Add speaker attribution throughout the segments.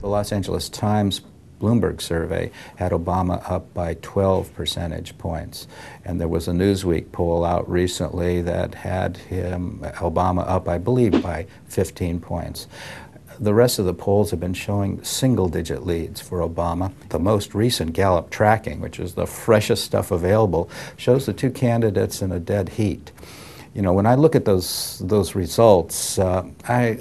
Speaker 1: The Los Angeles Times Bloomberg survey had Obama up by 12 percentage points. And there was a Newsweek poll out recently that had Obama up, I believe, by 15 points. The rest of the polls have been showing single-digit leads for Obama. The most recent Gallup tracking, which is the freshest stuff available, shows the two candidates in a dead heat. You know, when I look at those results, I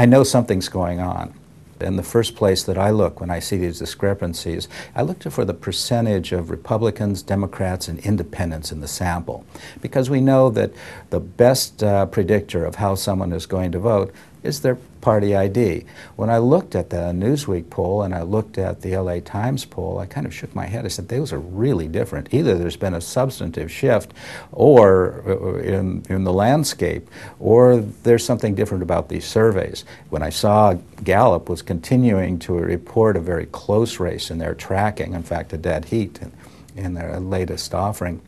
Speaker 1: know something's going on. In the first place that I look when I see these discrepancies, I look for the percentage of Republicans, Democrats, and independents in the sample. Because we know that the best predictor of how someone is going to vote is their party ID. When I looked at the Newsweek poll and I looked at the LA Times poll, I kind of shook my head. I said, those are really different. Either there's been a substantive shift or in the landscape, or there's something different about these surveys. When I saw Gallup was continuing to report a very close race in their tracking, in fact, a dead heat in their latest offering,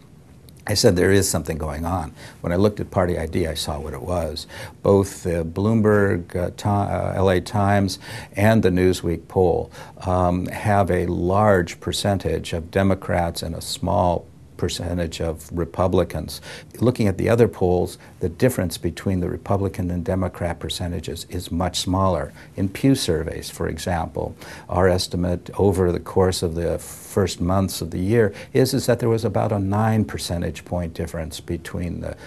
Speaker 1: I said there is something going on. When I looked at party ID, I saw what it was. Both the Bloomberg, LA Times, and the Newsweek poll have a large percentage of Democrats and a small percentage of Republicans. Looking at the other polls, the difference between the Republican and Democrat percentages is much smaller. In Pew surveys, for example, our estimate over the course of the first months of the year is that there was about a 9 percentage point difference between the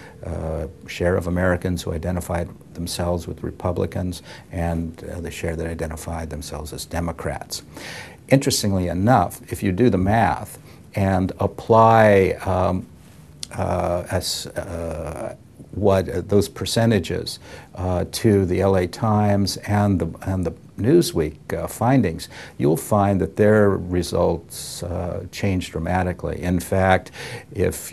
Speaker 1: share of Americans who identified themselves with Republicans and the share that identified themselves as Democrats. Interestingly enough, if you do the math and apply those percentages to the LA Times and the Newsweek findings, you'll find that their results change dramatically. In fact, if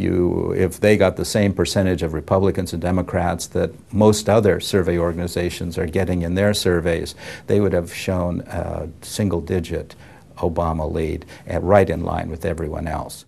Speaker 1: they got the same percentage of Republicans and Democrats that most other survey organizations are getting in their surveys, they would have shown a single-digit Obama lead, right in line with everyone else.